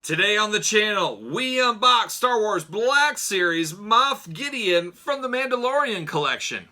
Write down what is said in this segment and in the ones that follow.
Today on the channel, we unbox Star Wars Black Series Moff Gideon from the Mandalorian collection.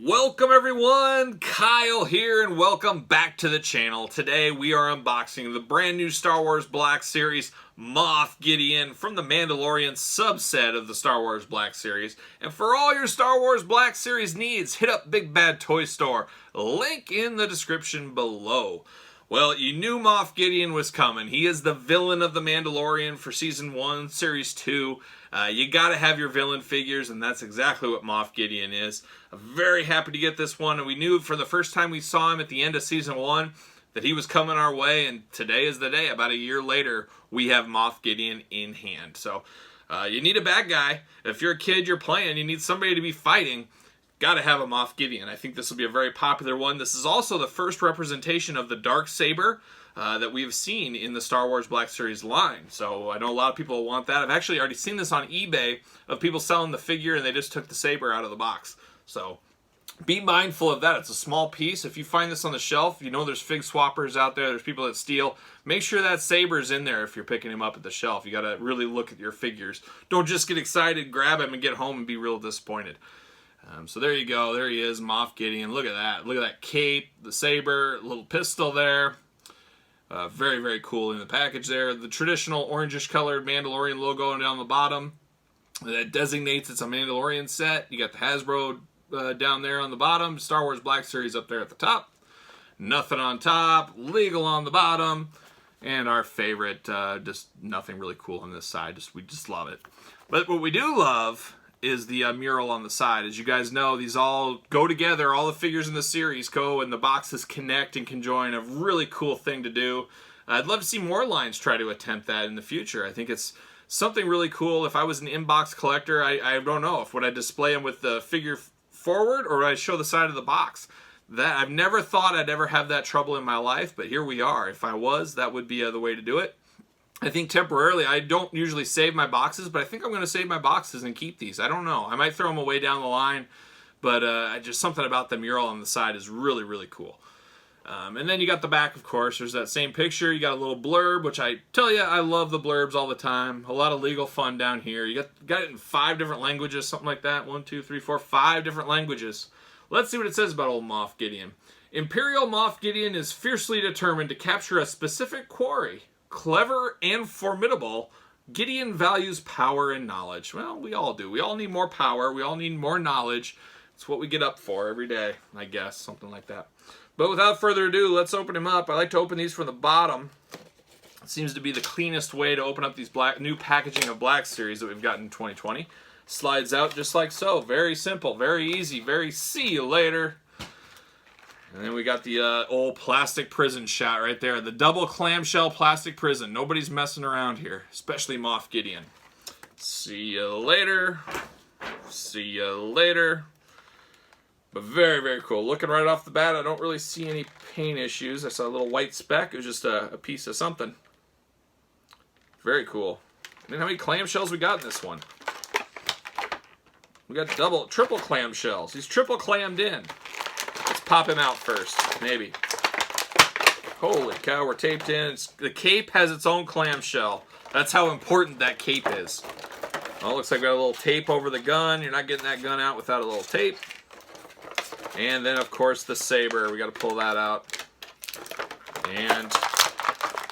Welcome everyone, Kyle here, and welcome back to the channel. Today we are unboxing the brand new Star Wars Black Series Moff Gideon from the Mandalorian subset of the Star Wars Black Series. And for all your Star Wars Black Series needs, hit up Big Bad Toy Store. Link in the description below. Well, you knew Moff Gideon was coming. He is the villain of the Mandalorian for Season 1, Series 2. You gotta have your villain figures, and that's exactly what Moff Gideon is. I'm very happy to get this one, and we knew for the first time we saw him at the end of Season 1 that he was coming our way, and today is the day. About a year later, we have Moff Gideon in hand. So, you need a bad guy. If you're a kid, you're playing, you need somebody to be fighting. Gotta have a Moff Gideon. I think this will be a very popular one. This is also the first representation of the Darksaber that we've seen in the Star Wars Black Series line. So I know a lot of people want that. I've actually already seen this on eBay of people selling the figure and they just took the saber out of the box. So be mindful of that. It's a small piece. If you find this on the shelf, you know there's fig swappers out there. There's people that steal. Make sure that saber's in there if you're picking him up at the shelf. You got to really look at your figures. Don't just get excited, grab him, and get home and be real disappointed. So there you go. There he is, Moff Gideon. Look at that. Look at that cape, the saber, little pistol there. Very, very cool in the package there. The traditional orangish colored Mandalorian logo down the bottom. That designates it's a Mandalorian set. You got the Hasbro down there on the bottom. Star Wars Black Series up there at the top. Nothing on top. Legal on the bottom. And our favorite, just nothing really cool on this side. We just love it. But what we do love is the mural on the side. As you guys know, these all go together. All the figures in the series go and the boxes connect and conjoin. A really cool thing to do. I'd love to see more lines try to attempt that in the future. I think it's something really cool. If I was an inbox collector, I don't know. If would I display them with the figure forward or would I show the side of the box? That I've never thought I'd ever have that trouble in my life, but here we are. If I was, that would be the way to do it. I think temporarily, I don't usually save my boxes, but I think I'm going to save my boxes and keep these. I don't know. I might throw them away down the line, but just something about the mural on the side is really, really cool. And then you got the back, of course. There's that same picture. You got a little blurb, which I tell you, I love the blurbs all the time. A lot of legal fun down here. You got it in 5 different languages, something like that. 1, 2, 3, 4, 5 different languages. Let's see what it says about old Moff Gideon. Imperial Moff Gideon is fiercely determined to capture a specific quarry. Clever and formidable, Gideon values power and knowledge. Well, we all do. We all need more power. We all need more knowledge. It's what we get up for every day, I guess. Something like that. But without further ado, let's open him up. I like to open these from the bottom. It seems to be the cleanest way to open up these new packaging of Black Series that we've got in 2020. Slides out just like so. Very simple, very easy, very see you later. And then we got the old plastic prison shot right there. The double clamshell plastic prison. Nobody's messing around here, especially Moff Gideon. See you later. See you later. But very, very cool. Looking right off the bat, I don't really see any paint issues. I saw a little white speck. It was just a piece of something. Very cool. And then how many clamshells we got in this one? We got triple clamshells. He's triple clammed in. Let's pop him out first, maybe. Holy cow, we're taped in. The cape has its own clamshell. That's how important that cape is. Well, it looks like we got a little tape over the gun. You're not getting that gun out without a little tape. And then, of course, the saber. We got to pull that out. And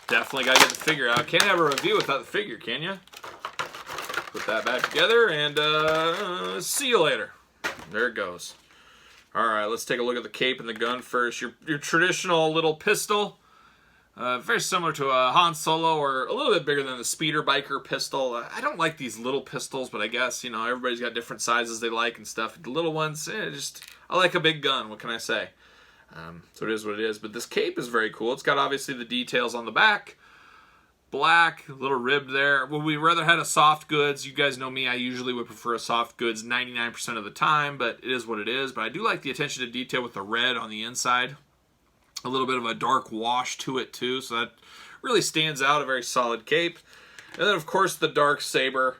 definitely got to get the figure out. Can't have a review without the figure, can you? Put that back together and see you later. There it goes. All right, let's take a look at the cape and the gun first. Your traditional little pistol, very similar to a Han Solo, or a little bit bigger than the speeder biker pistol. I don't like these little pistols, but I guess, you know, everybody's got different sizes they like and stuff. The little ones, I like a big gun. What can I say? So it is what it is. But this cape is very cool. It's got obviously the details on the back. Black, a little ribbed there. Would we rather had a soft goods? You guys know me, I usually would prefer a soft goods 99% of the time, but it is what it is. But I do like the attention to detail with the red on the inside. A little bit of a dark wash to it too, so that really stands out. A very solid cape. And then of course the dark saber.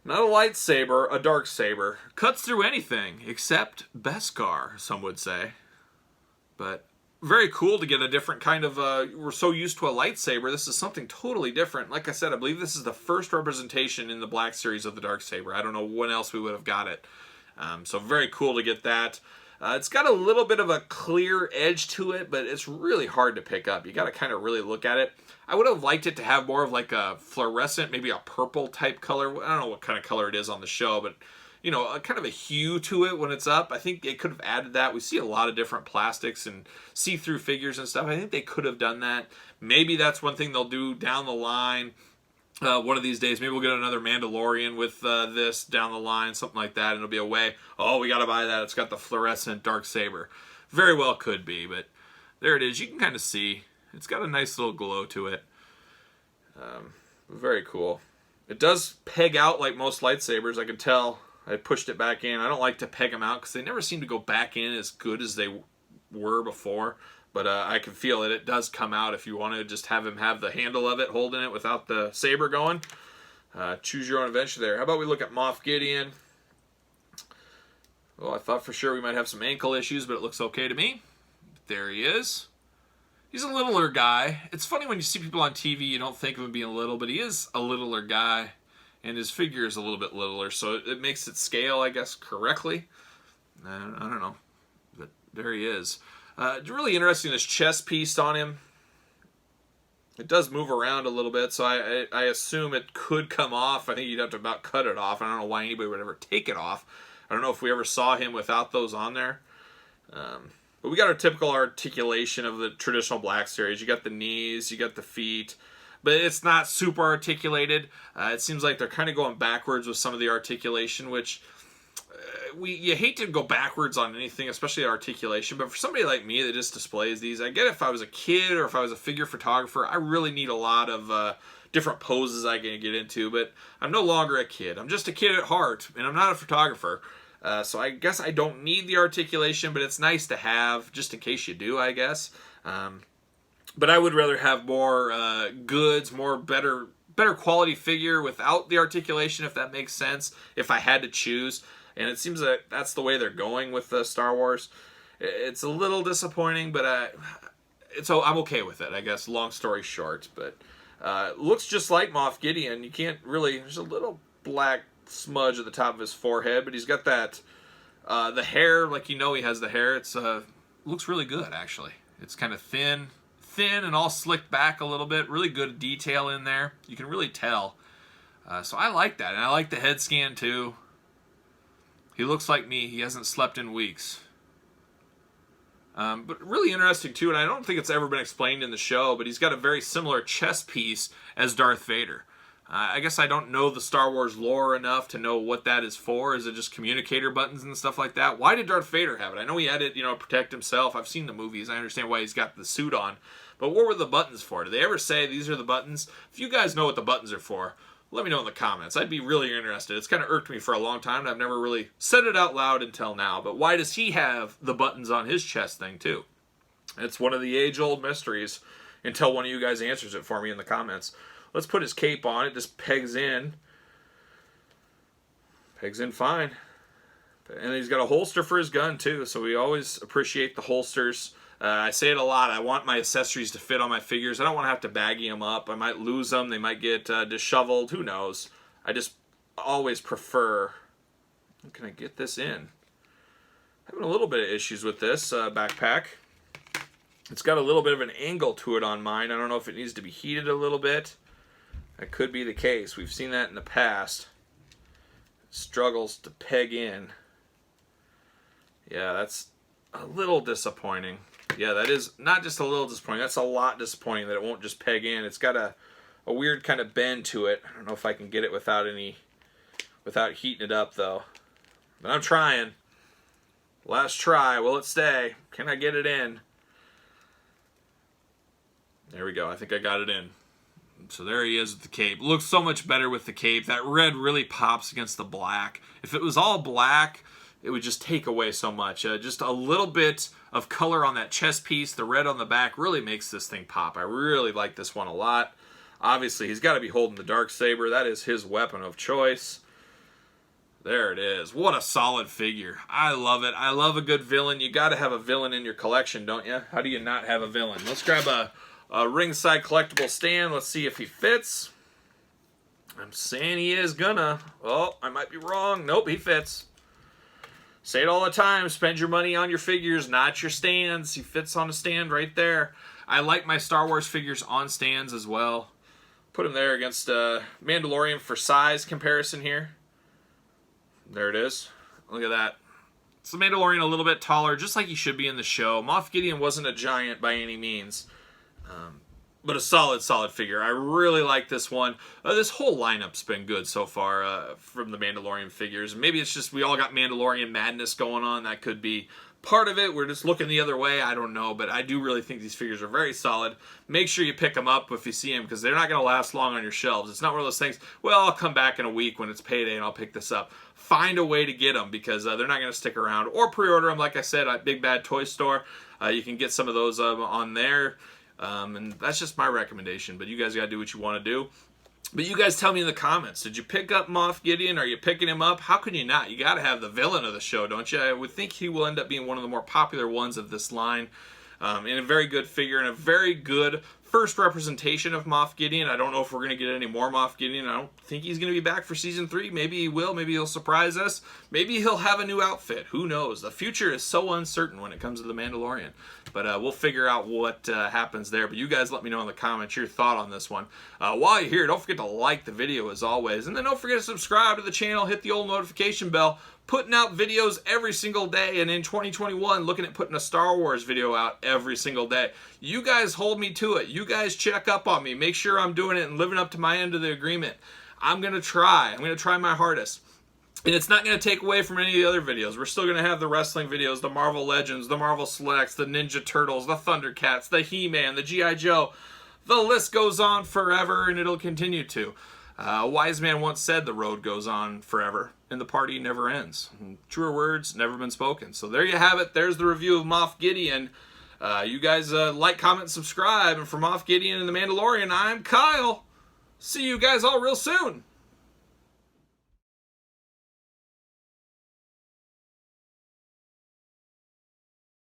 Not a lightsaber, a dark saber. Cuts through anything except Beskar, some would say. But very cool to get a different kind of, we're so used to a lightsaber, this is something totally different. Like I said, I believe this is the first representation in the Black Series of the dark saber. I don't know when else we would have got it. So very cool to get that. It's got a little bit of a clear edge to it, but it's really hard to pick up. You got to kind of really look at it. I would have liked it to have more of like a fluorescent, maybe a purple type color. I don't know what kind of color it is on the show, but you know, a kind of a hue to it when it's up. I think they could have added that. We see a lot of different plastics and see-through figures and stuff. I think they could have done that. Maybe that's one thing they'll do down the line. One of these days, maybe we'll get another Mandalorian with this down the line, something like that, and it'll be a way, oh, we got to buy that. It's got the fluorescent dark saber. Very well could be, but there it is. You can kind of see. It's got a nice little glow to it. Very cool. It does peg out like most lightsabers. I can tell. I pushed it back in. I don't like to peg them out because they never seem to go back in as good as they were before. But I can feel it. It does come out if you want to just have him have the handle of it, holding it without the saber going. Choose your own adventure there. How about we look at Moff Gideon? Well, I thought for sure we might have some ankle issues, but it looks okay to me. There he is. He's a littler guy. It's funny when you see people on TV, you don't think of him being little, but he is a littler guy. And his figure is a little bit littler, so it makes it scale, I guess, correctly. I don't know. But there he is. Really interesting, this chest piece on him. It does move around a little bit, so I assume it could come off. I think you'd have to about cut it off. I don't know why anybody would ever take it off. I don't know if we ever saw him without those on there. But we got our typical articulation of the traditional Black Series. You got the knees, you got the feet. But it's not super articulated. It seems like they're kind of going backwards with some of the articulation, which you hate to go backwards on anything, especially articulation. But for somebody like me that just displays these, I get if I was a kid or if I was a figure photographer, I really need a lot of different poses I can get into. But I'm no longer a kid. I'm just a kid at heart, and I'm not a photographer. So I guess I don't need the articulation, but it's nice to have just in case you do, I guess. But I would rather have more goods, better quality figure without the articulation, if that makes sense, if I had to choose. And it seems that that's the way they're going with Star Wars. It's a little disappointing, but I'm okay with it, I guess, long story short. But looks just like Moff Gideon. You can't really, there's a little black smudge at the top of his forehead, but he's got that, the hair, like he has the hair. It's looks really good, actually. It's kind of thin and all slicked back a little bit. Really good detail in there. You can really tell. So I like that. And I like the head scan too. He looks like me. He hasn't slept in weeks. But really interesting too, and I don't think it's ever been explained in the show, but he's got a very similar chest piece as Darth Vader. I guess I don't know the Star Wars lore enough to know what that is for. Is it just communicator buttons and stuff like that? Why did Darth Vader have it? I know he had it, protect himself. I've seen the movies. I understand why he's got the suit on. But what were the buttons for? Did they ever say these are the buttons? If you guys know what the buttons are for, let me know in the comments. I'd be really interested. It's kind of irked me for a long time, and I've never really said it out loud until now. But why does he have the buttons on his chest thing too? It's one of the age-old mysteries until one of you guys answers it for me in the comments. Let's put his cape on. It just pegs in. Pegs in fine. And he's got a holster for his gun too, so we always appreciate the holsters. I say it a lot. I want my accessories to fit on my figures. I don't want to have to baggy them up. I might lose them. They might get disheveled. Who knows? I just always prefer... How can I get this in? Having a little bit of issues with this backpack. It's got a little bit of an angle to it on mine. I don't know if it needs to be heated a little bit. That could be the case. We've seen that in the past. It struggles to peg in. Yeah, that's a little disappointing. Yeah, that is not just a little disappointing. That's a lot disappointing that it won't just peg in. It's got a weird kind of bend to it. I don't know if I can get it without heating it up though. But I'm trying. Last try. Will it stay? Can I get it in? There we go. I think I got it in. So there he is with the cape. Looks so much better with the cape. That red really pops against the black. If it was all black, it would just take away so much. Just a little bit of color on that chest piece. The red on the back really makes this thing pop. I really like this one a lot. Obviously, he's got to be holding the Darksaber. That is his weapon of choice. There it is. What a solid figure. I love it. I love a good villain. You got to have a villain in your collection, don't you? How do you not have a villain? Let's grab a ringside collectible stand. Let's see if he fits. I'm saying he is gonna. Oh, I might be wrong. Nope, he fits. Say it all the time. Spend your money on your figures, not your stands. He fits on a stand right there. I like my Star Wars figures on stands as well. Put him there against Mandalorian for size comparison here. There it is. Look at that. It's the Mandalorian a little bit taller, just like he should be in the show. Moff Gideon wasn't a giant by any means, but a solid figure. I really like this one. This whole lineup's been good so far from the Mandalorian figures. Maybe it's just we all got Mandalorian madness going on. That could be part of it. We're just looking the other way. I don't know, but I do really think these figures are very solid. Make sure you pick them up if you see them, because they're not going to last long on your shelves. It's not one of those things, well, I'll come back in a week when it's payday and I'll pick this up. Find a way to get them, because they're not going to stick around. Or pre-order them, like I said, at Big Bad Toy Store. You can get some of those on there. And that's just my recommendation, but you guys got to do what you want to do. But you guys tell me in the comments, did you pick up Moff Gideon? Are you picking him up? How can you not? You got to have the villain of the show, don't you? I would think he will end up being one of the more popular ones of this line. And a very good figure and a very good first representation of Moff Gideon. I don't know if we're going to get any more Moff Gideon. I don't think he's going to be back for Season 3. Maybe he will. Maybe he'll surprise us. Maybe he'll have a new outfit. Who knows? The future is so uncertain when it comes to The Mandalorian. But we'll figure out what happens there. But you guys let me know in the comments your thought on this one. While you're here, don't forget to like the video as always. And then don't forget to subscribe to the channel. Hit the old notification bell. Putting out videos every single day, and in 2021 looking at putting a Star Wars video out every single day. You guys hold me to it. You guys check up on me. Make sure I'm doing it and living up to my end of the agreement. I'm going to try. I'm going to try my hardest. And it's not going to take away from any of the other videos. We're still going to have the wrestling videos, the Marvel Legends, the Marvel Selects, the Ninja Turtles, the Thundercats, the He-Man, the G.I. Joe. The list goes on forever, and it'll continue to. A wise man once said the road goes on forever and the party never ends. Truer words never been spoken. So there you have it. There's the review of Moff Gideon. You guys like, comment, subscribe. And for Moff Gideon and the Mandalorian, I'm Kyle. See you guys all real soon.